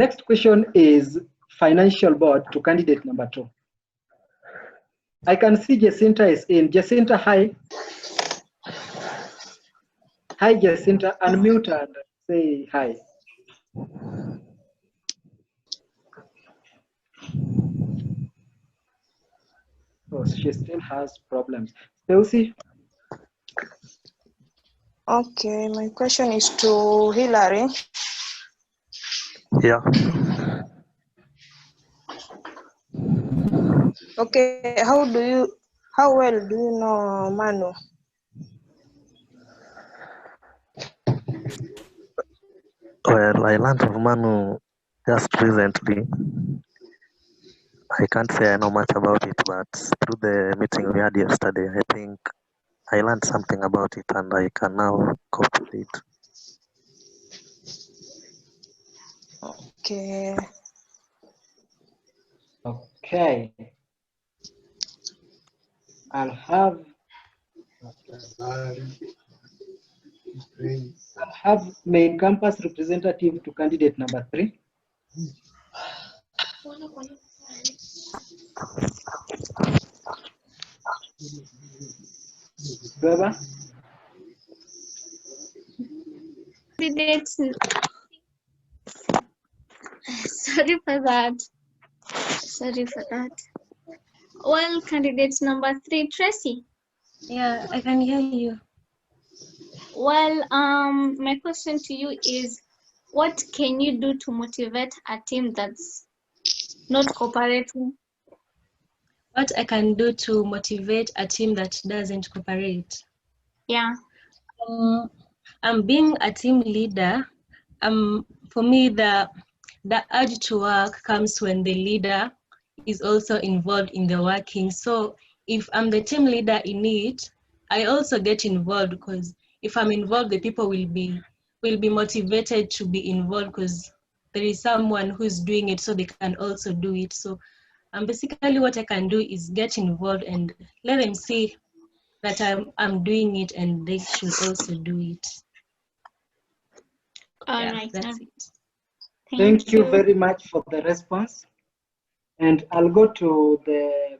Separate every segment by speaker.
Speaker 1: Next question is financial board to candidate number 2. I can see Jacinta is in. Jacinta, hi. Hi, Jacinta. Unmute and say hi. Oh, she still has problems. Chelsea?
Speaker 2: Okay, my question is to Hillary.
Speaker 3: Yeah.
Speaker 2: Okay, how well do you know MANU?
Speaker 3: Well, I learned of MANU just recently. I can't say I know much about it, but through the meeting we had yesterday, I think I learned something about it and I can now cope with it.
Speaker 2: Okay.
Speaker 1: Okay. I'll have main campus representative to candidate number 3. Weber?
Speaker 4: Candidates. Sorry for that. Sorry for that. Well, candidates number 3, Tracy.
Speaker 5: Yeah, I can hear you.
Speaker 4: Well, my question to you is, what can you do to motivate a team that's not cooperating?
Speaker 5: What I can do to motivate a team that doesn't cooperate?
Speaker 4: Yeah.
Speaker 5: Being a team leader, for me, the urge to work comes when the leader is also involved in the working. So if I'm the team leader in it, I also get involved, because if I'm involved, the people will be motivated to be involved because there is someone who's doing it, so they can also do it. So basically what I can do is get involved and let them see that I'm doing it and they should also do it.
Speaker 4: All
Speaker 5: yeah,
Speaker 4: right.
Speaker 5: That's it.
Speaker 1: Thank you very much for the response. And I'll go to the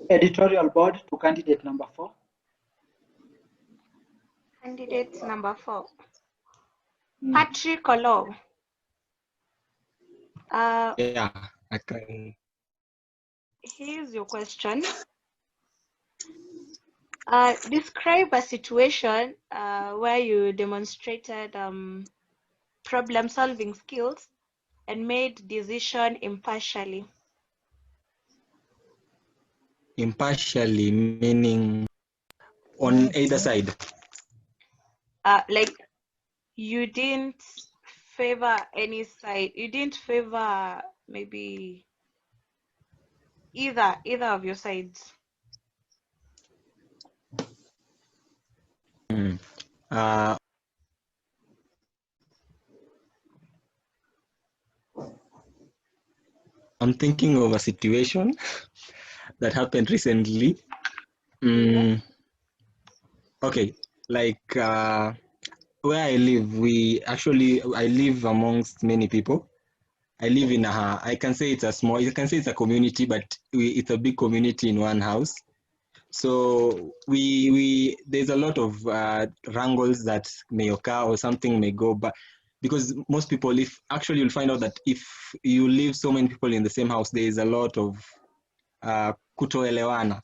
Speaker 1: editorial board to candidate number 4.
Speaker 6: Candidate number 4. Patrick Olo.
Speaker 7: Yeah, I can.
Speaker 6: Here's your question. Describe a situation where you demonstrated problem-solving skills and made decision impartially.
Speaker 7: Impartially meaning on either side.
Speaker 6: Like you didn't favor any side. You didn't favor maybe either of your sides.
Speaker 7: I'm thinking of a situation that happened recently. Okay, like where I live, I live amongst many people. I live in I can say it's a small, you can say it's a community, but it's a big community in one house. So there's a lot of wrangles that may occur or something may go, but because most people, you'll find out that if you live so many people in the same house, there is a lot of kutoelewana.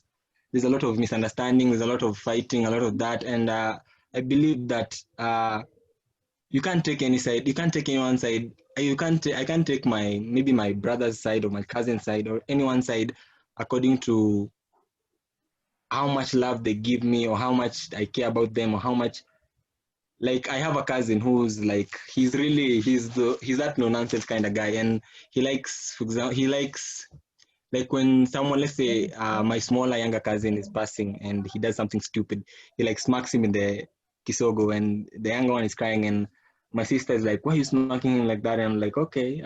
Speaker 7: There's a lot of misunderstanding, there's a lot of fighting, a lot of that, and I believe that you can't take any side, you can't take anyone's side. I can't take maybe my brother's side or my cousin's side or anyone's side according to how much love they give me or how much I care about them or how much, like I have a cousin who's like, he's that no nonsense kind of guy, and he likes, for example, like when someone, let's say my smaller younger cousin is passing and he does something stupid, he like smacks him in the kisogo and the younger one is crying and my sister is like, why are you smacking him like that? And I'm like, okay,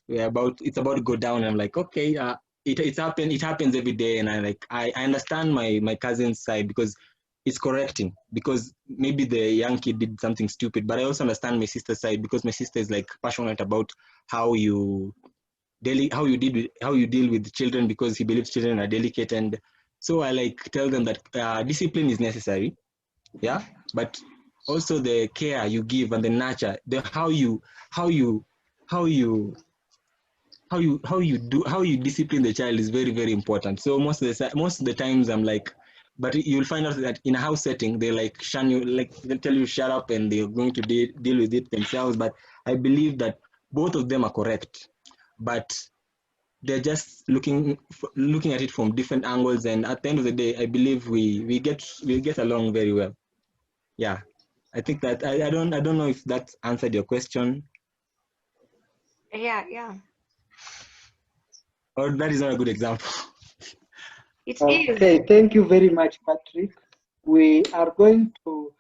Speaker 7: it's about to go down. And I'm like, okay, it happens every day. And I understand my cousin's side because is correcting, because maybe the young kid did something stupid. But I also understand my sister's side, because my sister is like passionate about how you deal with children, because he believes children are delicate. And so I like tell them that discipline is necessary, yeah, but also the care you give and the nurture, how you discipline the child is very, very important. So most of the times I'm like, but you'll find out that in a house setting, they like shun you, like they tell you shut up, and they're going to deal with it themselves. But I believe that both of them are correct, but they're just looking at it from different angles. And at the end of the day, I believe we get along very well. Yeah, I think that I don't know if that answered your question,
Speaker 6: Yeah.
Speaker 7: or that is not a good example.
Speaker 6: It is.
Speaker 1: Okay, thank you very much, Patrick. We are going to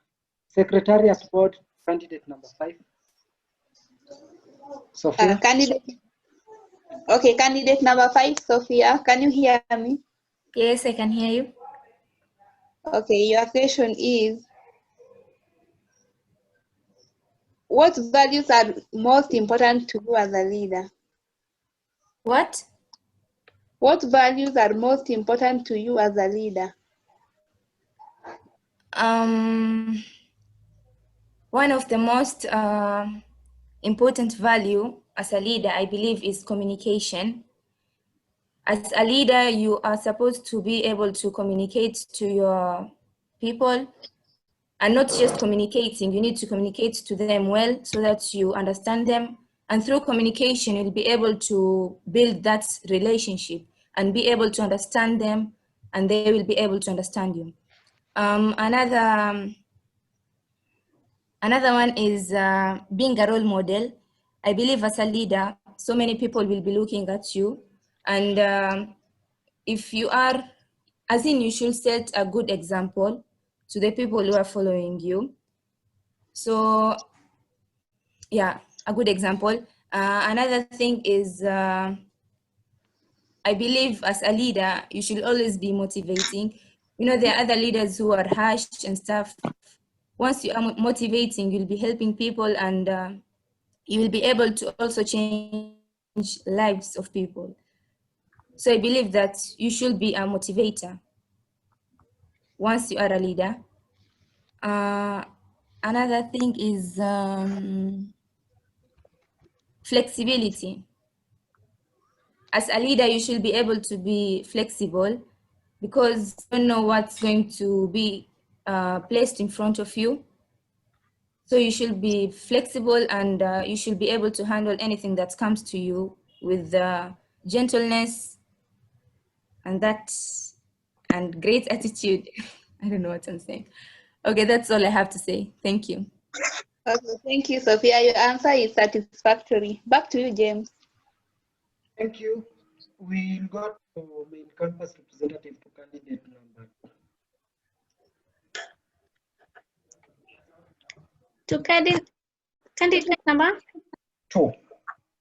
Speaker 1: Secretariat Board candidate number 5. Sophia?
Speaker 2: Candidate number 5, Sophia. Can you hear me?
Speaker 8: Yes, I can hear you.
Speaker 2: Okay, your question is, what values are most important to you as a leader?
Speaker 8: What?
Speaker 2: What values are most important to you as a leader?
Speaker 8: One of the most important value as a leader, I believe, is communication. As a leader, you are supposed to be able to communicate to your people, and not just communicating. You need to communicate to them well so that you understand them. And through communication, you'll be able to build that relationship and be able to understand them, and they will be able to understand you. Another one is being a role model. I believe as a leader, so many people will be looking at you. And if you are, as in, you should set a good example to the people who are following you. So yeah, a good example. Another thing is, I believe as a leader, you should always be motivating. You know, there are other leaders who are harsh and stuff. Once you are motivating, you'll be helping people, and you will be able to also change lives of people. So I believe that you should be a motivator once you are a leader. Another thing is flexibility. As a leader, you should be able to be flexible, because you don't know what's going to be placed in front of you. So you should be flexible, and you should be able to handle anything that comes to you with gentleness and great attitude. I don't know what I'm saying. Okay, that's all I have to say. Thank you.
Speaker 2: Okay, thank you, Sophia. Your answer is satisfactory. Back to you, James.
Speaker 1: Thank you. We'll go to main campus representative to candidate number
Speaker 4: 2. To candidate number
Speaker 1: 2.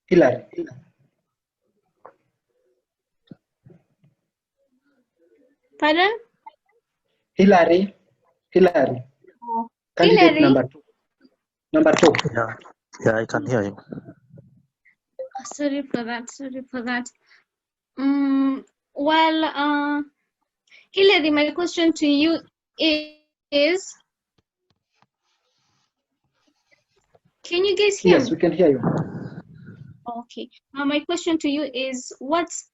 Speaker 1: Hillary.
Speaker 4: Pardon?
Speaker 1: Hillary.
Speaker 4: Oh,
Speaker 1: Candidate
Speaker 4: Hillary.
Speaker 1: Number 2.
Speaker 3: Yeah, I can hear you.
Speaker 4: Sorry for that. Well, Hillary, my question to you is, can you guys hear me?
Speaker 1: Yes, we can hear you.
Speaker 4: Okay. Now my question to you is, what's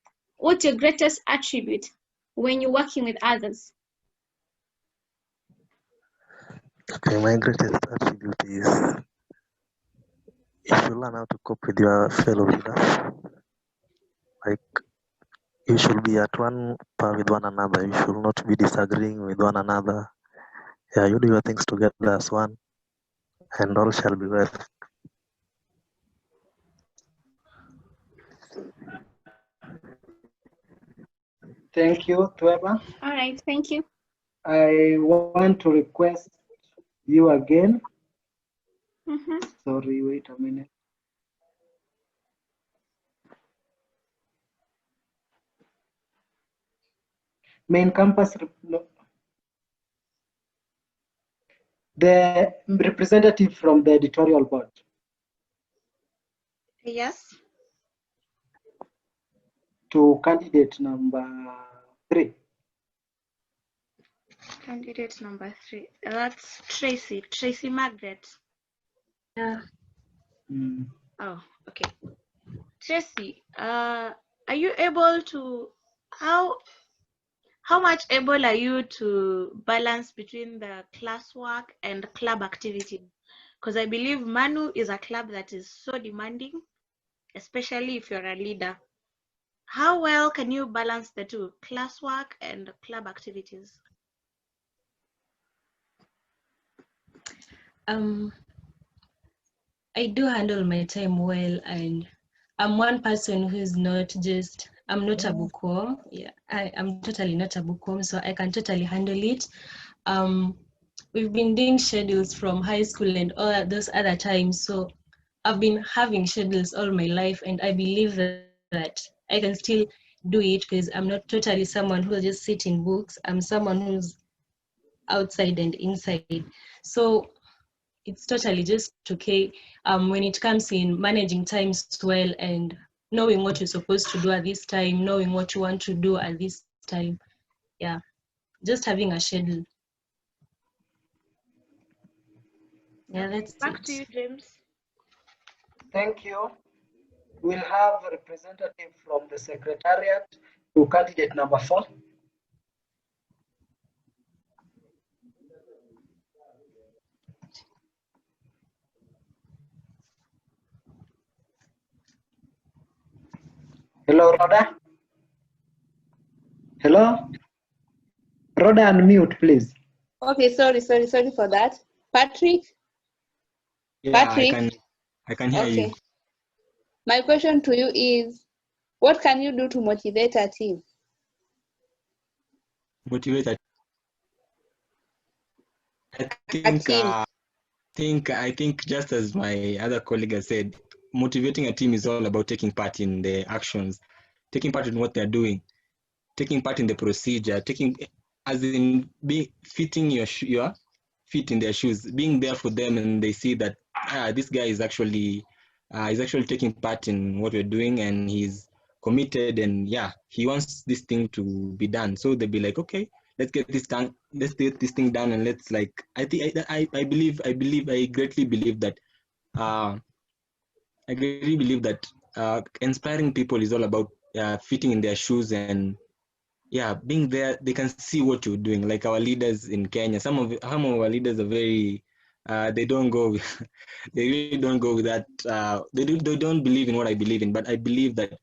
Speaker 4: your greatest attribute when you're working with others?
Speaker 3: Okay, my greatest attribute is if you learn how to cope with your fellow leaders, like you should be at one par with one another. You should not be disagreeing with one another. Yeah, you do your things together as one, and all shall be well.
Speaker 1: Thank you, Tueba.
Speaker 4: All right, thank you.
Speaker 1: I want to request you again. Sorry, wait a minute. Main campus, The representative from the editorial board.
Speaker 6: Yes.
Speaker 1: To candidate number 3.
Speaker 6: Candidate number 3. That's Tracy Margaret.
Speaker 5: Yeah.
Speaker 6: Oh, okay. Tracy, are you able to, how much able are you to balance between the classwork and club activity? Because I believe MANU is a club that is so demanding, especially if you're a leader. How well can you balance the two, classwork and club activities?
Speaker 5: I do handle my time well, and I'm one person who's not just, I'm not a bookworm. Yeah, I'm totally not a bookworm, so I can totally handle it. We've been doing schedules from high school and all those other times, so I've been having schedules all my life, and I believe that I can still do it because I'm not totally someone who will just sit in books. I'm someone who's outside and inside. So it's totally just okay when it comes in managing times well and knowing what you're supposed to do at this time, knowing what you want to do at this time. Yeah, just having a schedule. Yeah, that's
Speaker 6: Back
Speaker 5: it.
Speaker 6: to you, James.
Speaker 1: Thank you. We'll have a representative from the secretariat to candidate number 4. Hello, Rhoda. Hello? Rhoda, unmute, please.
Speaker 2: Okay, sorry for that. Patrick?
Speaker 7: Yeah,
Speaker 2: Patrick?
Speaker 7: I can hear
Speaker 2: Okay.
Speaker 7: you.
Speaker 2: My question to you is, what can you do to motivate a team?
Speaker 7: Motivate. I think just as my other colleague has said, motivating a team is all about taking part in the actions, taking part in what they're doing, taking part in the procedure, as in fitting your feet in their shoes, being there for them, and they see that this guy is actually taking part in what we're doing, and he's committed, and he wants this thing to be done. So they'll be like, okay, let's get this thing done, and let's I greatly believe that inspiring people is all about fitting in their shoes and being there. They can see what you're doing. Like our leaders in Kenya, some of our leaders are very they don't go they really don't go with that. They don't believe in what I believe in, but I believe that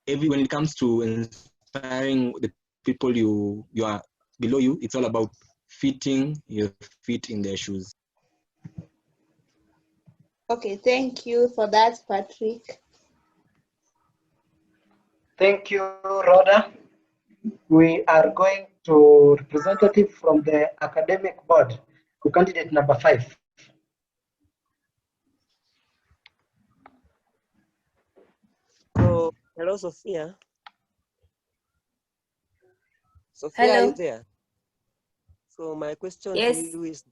Speaker 7: when it comes to inspiring the people you are below you, it's all about fitting your feet in their shoes.
Speaker 2: Okay, thank you for that, Patrick.
Speaker 1: Thank you, Rhoda. We are going to representative from the academic board to candidate number 5.
Speaker 9: So, hello, Sophia. Sophia,
Speaker 8: Hello.
Speaker 9: are you there? So my question
Speaker 8: Yes.
Speaker 9: to you is,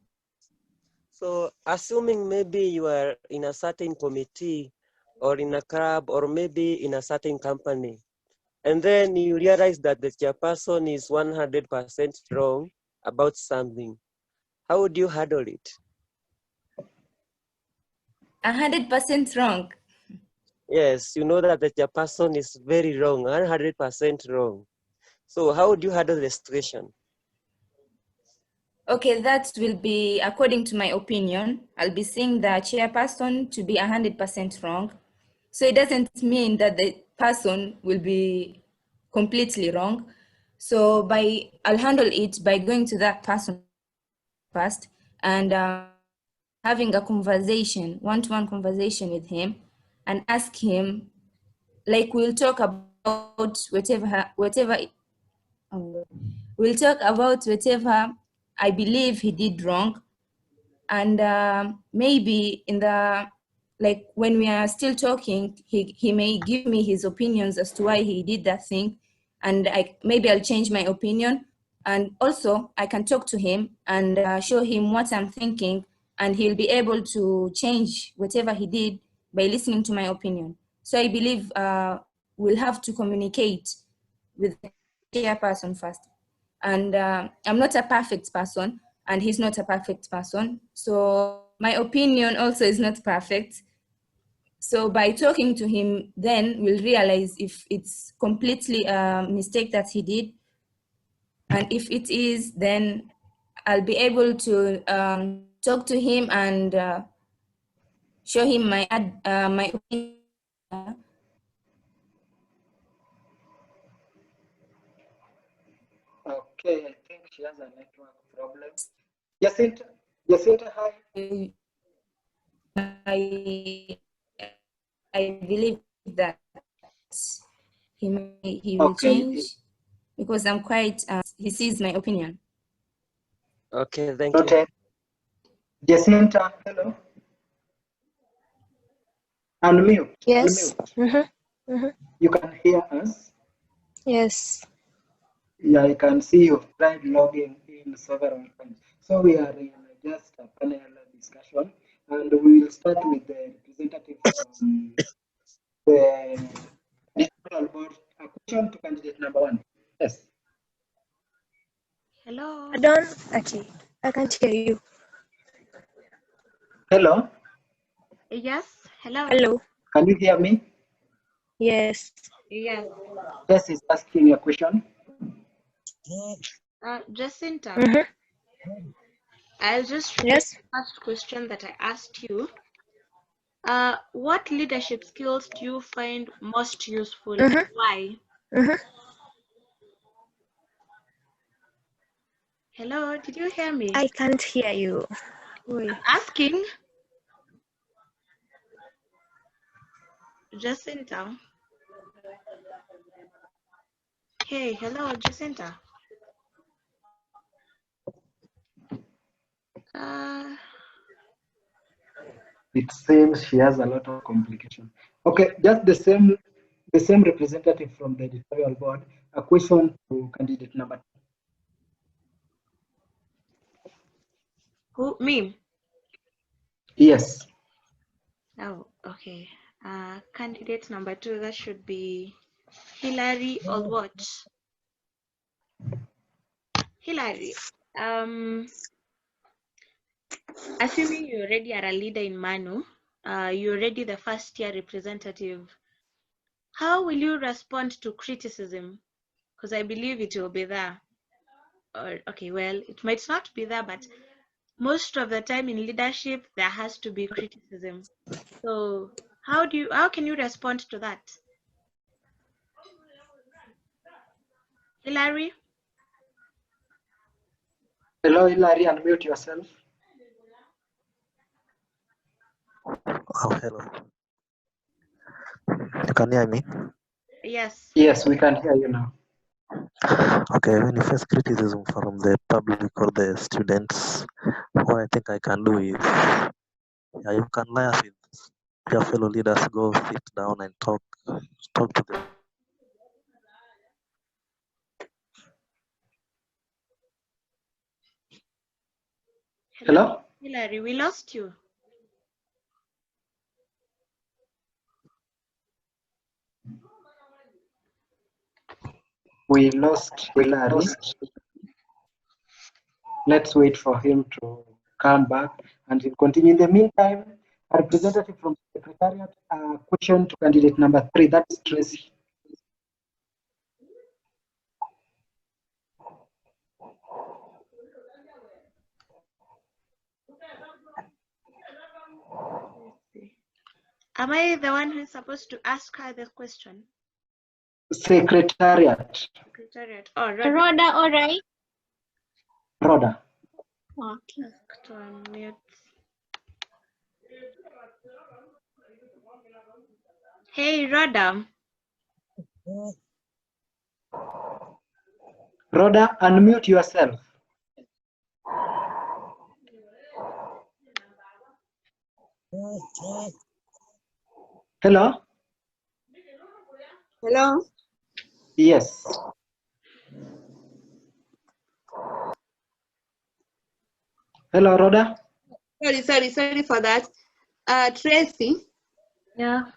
Speaker 9: so assuming maybe you are in a certain committee or in a club or maybe in a certain company, and then you realize that the chairperson is 100% wrong about something, how would you handle it?
Speaker 8: 100% wrong.
Speaker 9: Yes, you know that the chairperson is very wrong, 100% wrong. So how would you handle the situation?
Speaker 8: Okay, that will be, according to my opinion, I'll be seeing the chairperson to be 100% wrong. So it doesn't mean that the person will be completely wrong. So I'll handle it by going to that person first and having a conversation, one-to-one conversation with him, and ask him, like we'll talk about whatever we'll talk about whatever I believe he did wrong, and maybe like when we are still talking, he may give me his opinions as to why he did that thing, and maybe I'll change my opinion, And also, I can talk to him and show him what I'm thinking, and he'll be able to change whatever he did by listening to my opinion. So I believe we'll have to communicate with the chairperson first. And I'm not a perfect person, and he's not a perfect person. So my opinion also is not perfect. So by talking to him, then we'll realize if it's completely a mistake that he did. And if it is, then I'll be able to talk to him and show him my opinion.
Speaker 1: Okay, I think she has a network problem. Jacinta, hi.
Speaker 8: I believe that he will change because I'm quite, he sees my opinion.
Speaker 9: Okay, thank you.
Speaker 1: Okay. Jacinta, hello. Unmute.
Speaker 10: Yes.
Speaker 1: Unmute. You can hear us?
Speaker 10: Yes.
Speaker 1: Yeah, I can see you've tried logging in several times. So we are in just a panel discussion, and we will start with the representative from the editorial board. A question to candidate number 1. Yes.
Speaker 6: Hello.
Speaker 10: Okay, I can't hear you.
Speaker 1: Hello.
Speaker 6: Yes. Hello.
Speaker 10: Hello.
Speaker 1: Can you hear me?
Speaker 10: Yes.
Speaker 6: Yes.
Speaker 1: Yes, is asking a question.
Speaker 6: Jacinta, I'll just repeat
Speaker 10: Yes.
Speaker 6: the first question that I asked you. What leadership skills do you find most useful? Why? Hello, did you hear me?
Speaker 10: I can't hear you. Wait.
Speaker 6: I'm asking. Jacinta. Hey, hello, Jacinta.
Speaker 1: It seems she has a lot of complication. Okay, just the same representative from the editorial board. A question to candidate number 2.
Speaker 6: Who? Me?
Speaker 1: Yes.
Speaker 6: Oh, okay. Candidate number 2, that should be Hillary or what? Hillary, assuming you already are a leader in MANU, you're already the first year representative, how will you respond to criticism? Because I believe it will be there. Or, okay, well, it might not be there, but most of the time in leadership, there has to be criticism. So how can you respond to that? Hillary?
Speaker 1: Hello, Hillary, unmute yourself.
Speaker 3: Oh, hello. You can hear me?
Speaker 6: Yes.
Speaker 1: Yes, we can hear you now.
Speaker 3: Okay, when you face criticism from the public or the students, what I think I can do is, you can liaise with your fellow leaders, go sit down and talk to them.
Speaker 1: Hello?
Speaker 6: Hillary, we lost you.
Speaker 1: We lost Hillary. Let's wait for him to come back and he'll continue. In the meantime, a representative from the Secretariat, question to candidate number 3, that's Tracy.
Speaker 6: Am I the one who's supposed to ask her the question?
Speaker 1: Secretariat.
Speaker 6: Secretariat. Oh,
Speaker 4: Rhoda, all right?
Speaker 1: Rhoda.
Speaker 4: Okay.
Speaker 6: To unmute. Hey, Rhoda.
Speaker 1: Rhoda, unmute yourself. Hello?
Speaker 11: Hello?
Speaker 1: Yes. Hello, Rhoda.
Speaker 2: Sorry for that. Tracy,
Speaker 5: Yeah.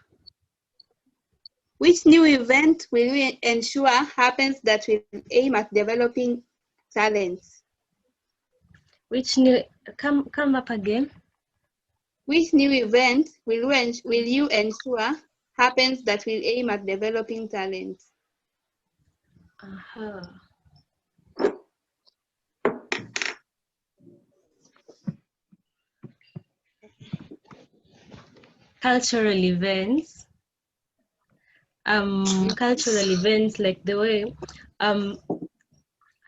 Speaker 2: which new event will we ensure happens that will aim at developing talents?
Speaker 5: Which new, come up again?
Speaker 2: Which new event will you ensure happens that will aim at developing talents?
Speaker 5: Uh-huh. Cultural events. Cultural events like the way, I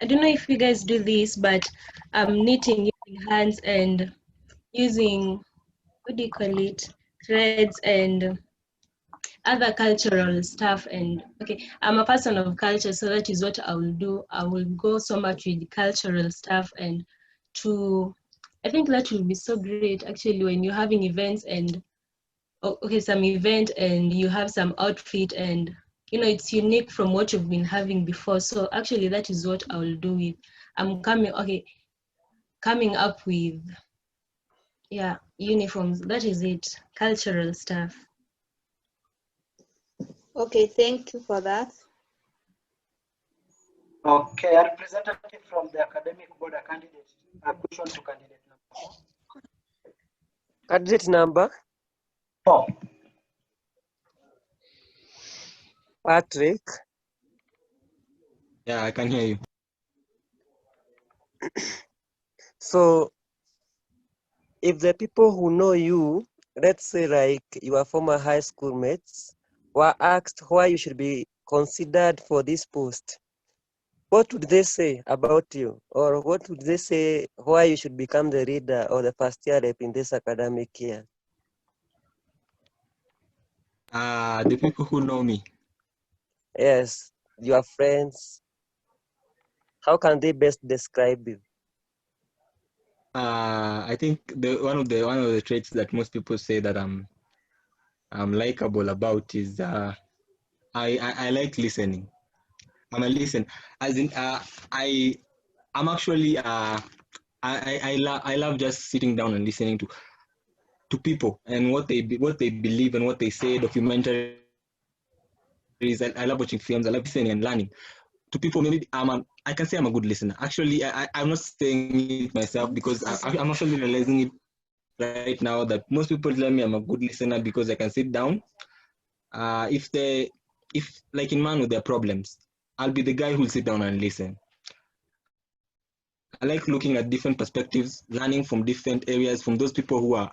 Speaker 5: don't know if you guys do this, but knitting using hands and using, what do you call it, threads and other cultural stuff. And okay, I'm a person of culture, so that is what I will do. I will go so much with cultural stuff, and I think that will be so great actually when you're having events and okay, some event and you have some outfit and it's unique from what you've been having before. So actually that is what I will do with, I'm coming up with, yeah, uniforms. That is it, cultural stuff.
Speaker 2: Okay, thank you for that.
Speaker 1: Okay, a representative from the academic board, a candidate, a question to candidate number 4.
Speaker 9: Candidate number
Speaker 1: 4.
Speaker 9: Patrick.
Speaker 7: Yeah, I can hear you.
Speaker 9: So if the people who know you, let's say like your former high school mates, were asked why you should be considered for this post, what would they say about you? Or what would they say why you should become the leader or the first year rep in this academic year?
Speaker 7: The people who know me.
Speaker 9: Yes, your friends. How can they best describe you?
Speaker 7: I think one of the traits that most people say that I'm likable about is I like listening. I'm a listen, as in I'm actually I love just sitting down and listening to people and what they believe and what they say. Documentaries. I love watching films. I love listening and learning. To people, maybe I can say I'm a good listener. Actually, I'm not saying it myself because I'm actually realizing it right now that most people tell me I'm a good listener because I can sit down. If like in MANU there are problems, I'll be the guy who'll sit down and listen. I like looking at different perspectives, learning from different areas from those people who are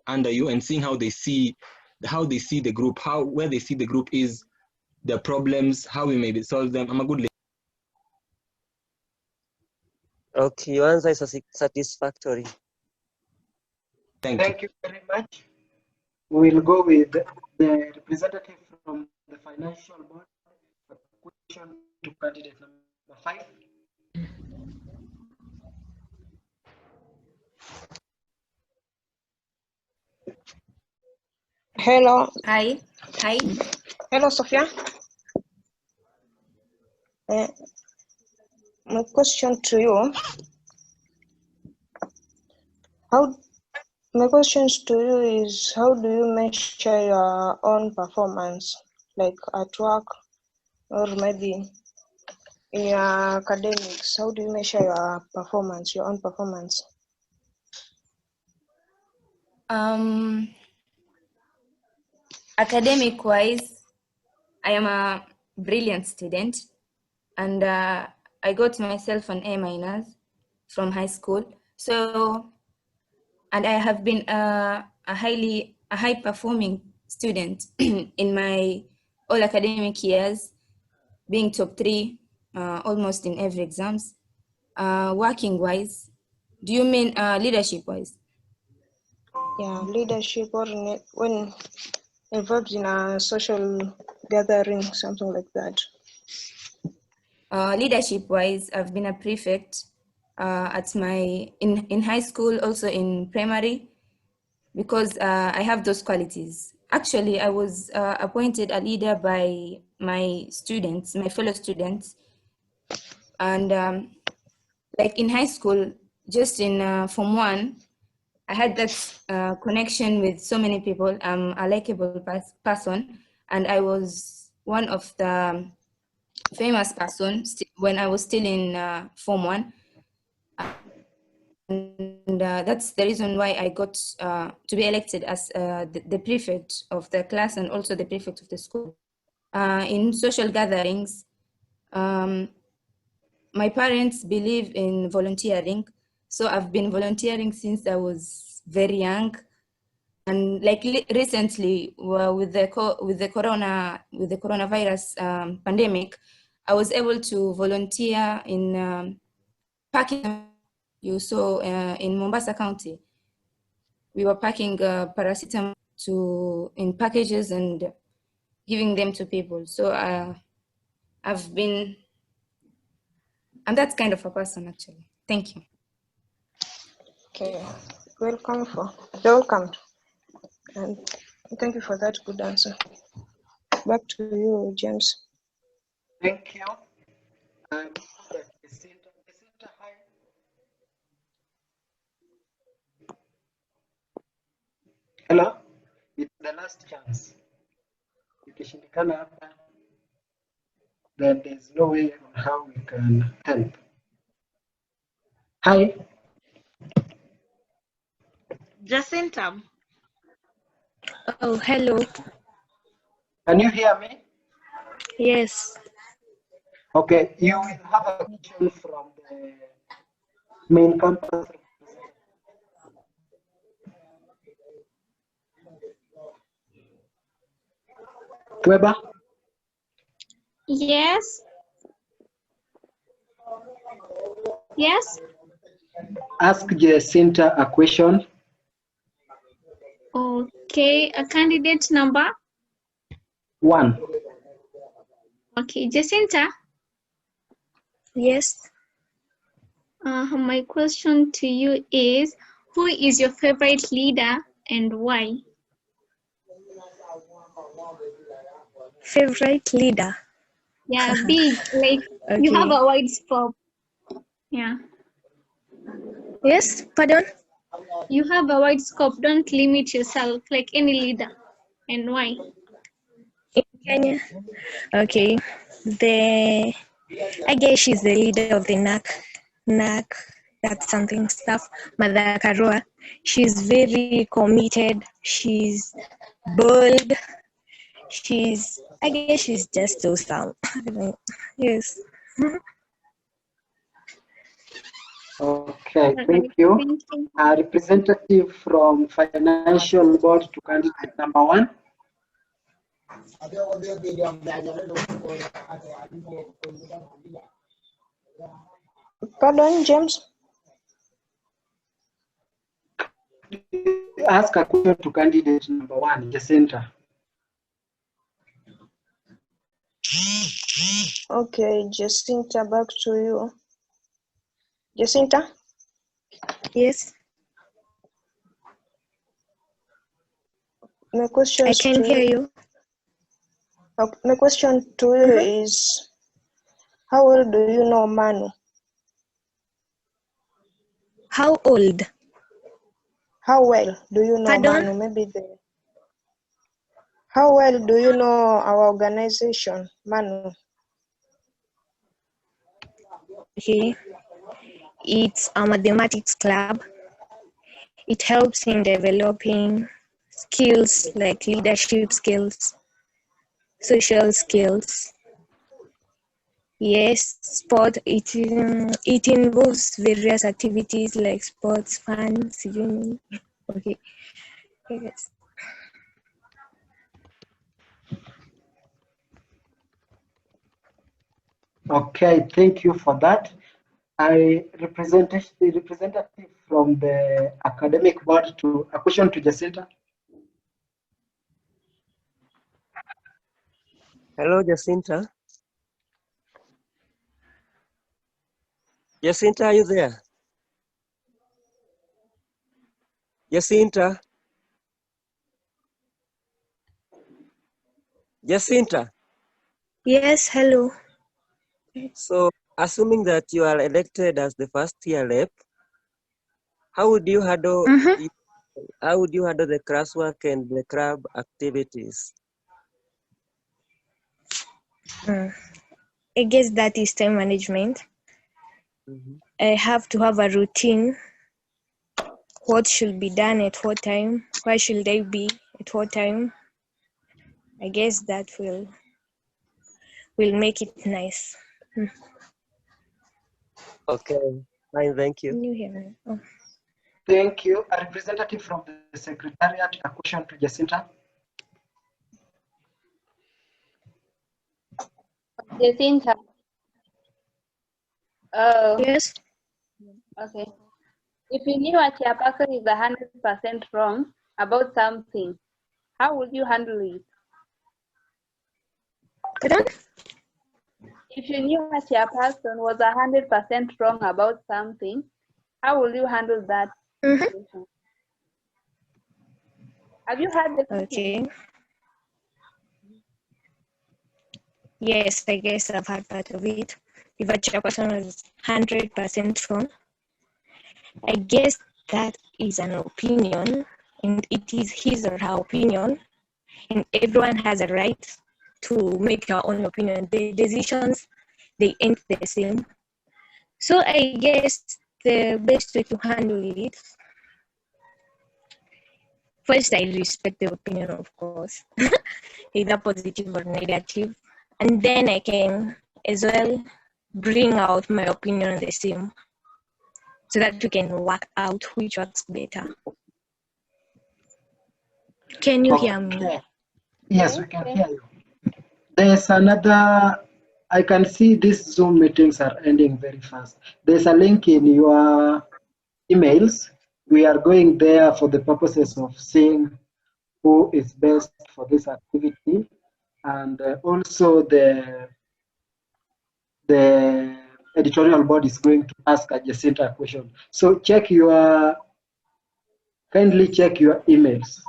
Speaker 7: under you and seeing how they see the group, where they see the group is their problems, how we maybe solve them. I'm a good listener.
Speaker 9: Okay, your answer is satisfactory.
Speaker 1: Thank you very much. We will go with the representative from the financial board. A question to candidate number 5.
Speaker 10: Hello.
Speaker 8: Hi.
Speaker 10: Hello, Sophia. My question to you, my questions to you is, how do you measure your own performance, like at work or maybe in your academics? How do you measure your performance, your own performance?
Speaker 8: Academic wise, I am a brilliant student, and I got myself an A- from high school. So, and I have been a high performing student in my all academic years, being top 3 almost in every exams. Working wise, do you mean leadership wise?
Speaker 10: Yeah, leadership, or when involved in a social gathering, something like that.
Speaker 8: Leadership wise, I've been a prefect at in high school, also in primary, because I have those qualities. Actually, I was appointed a leader by my fellow students. And like in high school, just in Form 1, I had that connection with so many people. I'm a likable person, and I was one of the famous person when I was still in Form 1. And that's the reason why I got to be elected as the prefect of the class and also the prefect of the school. In social gatherings, my parents believe in volunteering. So I've been volunteering since I was very young. And like recently, with the coronavirus pandemic, I was able to volunteer in packing. You saw in Mombasa County, we were packing paracetamol in packages and giving them to people. So I'm that kind of a person actually. Thank you.
Speaker 10: Okay, welcome, and thank you for that good answer. Back to you, James.
Speaker 1: Thank you. Jacinta, hi. Hello, it's the last chance. Ikishindikana hapa, then there's no way on how we can help. Hi.
Speaker 6: Jacinta.
Speaker 11: Oh, hello.
Speaker 1: Can you hear me?
Speaker 11: Yes.
Speaker 1: Okay, you will have a question from the main campus. Weber?
Speaker 4: Yes. Yes.
Speaker 1: Ask Jacinta a question.
Speaker 4: Okay, a candidate number?
Speaker 1: 1.
Speaker 4: Okay, Jacinta?
Speaker 11: Yes.
Speaker 4: My question to you is, who is your favorite leader and why?
Speaker 11: Favorite leader?
Speaker 4: Yeah, big, like
Speaker 11: okay.
Speaker 4: You have a wide scope. Yeah.
Speaker 11: Yes, pardon?
Speaker 4: You have a wide scope. Don't limit yourself like any leader. And why?
Speaker 11: In Kenya? Okay. I guess she's the leader of the NAC, that's something stuff, Mother Karua. She's very committed. She's bold. I guess she's just awesome. Yes.
Speaker 1: Okay, thank you.
Speaker 4: Thank you.
Speaker 1: A representative from financial board to candidate number 1.
Speaker 10: Pardon, James?
Speaker 1: Ask a question to candidate number 1, Jacinta.
Speaker 10: Okay, Jacinta, back to you. Jacinta?
Speaker 11: Yes.
Speaker 10: My question
Speaker 11: I can hear you.
Speaker 10: My question to you is, how well do you know MANU?
Speaker 11: How old?
Speaker 10: How well do you know
Speaker 11: Pardon?
Speaker 10: MANU? How well do you know our organization, MANU?
Speaker 11: Okay. It's a mathematics club. It helps in developing skills like leadership skills, social skills. Yes, sport. It involves various activities like sports, fun, swimming. Okay. Yes.
Speaker 1: Okay, thank you for that. The representative from the academic board to a question to Jacinta.
Speaker 9: Hello, Jacinta. Jacinta, are you there? Jacinta? Jacinta?
Speaker 11: Yes, hello.
Speaker 9: So, assuming that you are elected as the first year rep, how would you handle
Speaker 11: Mhm.
Speaker 9: how would you handle the classwork and the club activities?
Speaker 11: I guess that is time management. I have to have a routine. What should be done at what time? Where should I be at what time? I guess that will make it nice.
Speaker 9: Okay, fine, thank you.
Speaker 11: Can you hear me? Oh.
Speaker 1: Thank you. A representative from the Secretariat, a question to Jacinta.
Speaker 2: Jacinta.
Speaker 11: Yes.
Speaker 2: Okay. If you knew a chairperson is 100% wrong about something, how would you handle it?
Speaker 11: Pardon?
Speaker 2: If you knew a chairperson was 100% wrong about something, how will you handle that situation? Have you heard the question?
Speaker 11: Okay. Yes, I guess I've had part of it. If a chairperson was 100% wrong, I guess that is an opinion, and it is his or her opinion, and everyone has a right to make their own opinion. The decisions, they ain't the same. So I guess the best way to handle it, first I respect the opinion, of course, either positive or negative, and then I can as well bring out my opinion on the same, so that we can work out which works better. Can you hear me?
Speaker 1: Okay. Yes, we can hear you. There's another, I can see these Zoom meetings are ending very fast. There's a link in your emails. We are going there for the purposes of seeing who is best for this activity. And also the editorial board is going to ask a Jacinta question. So kindly check your emails.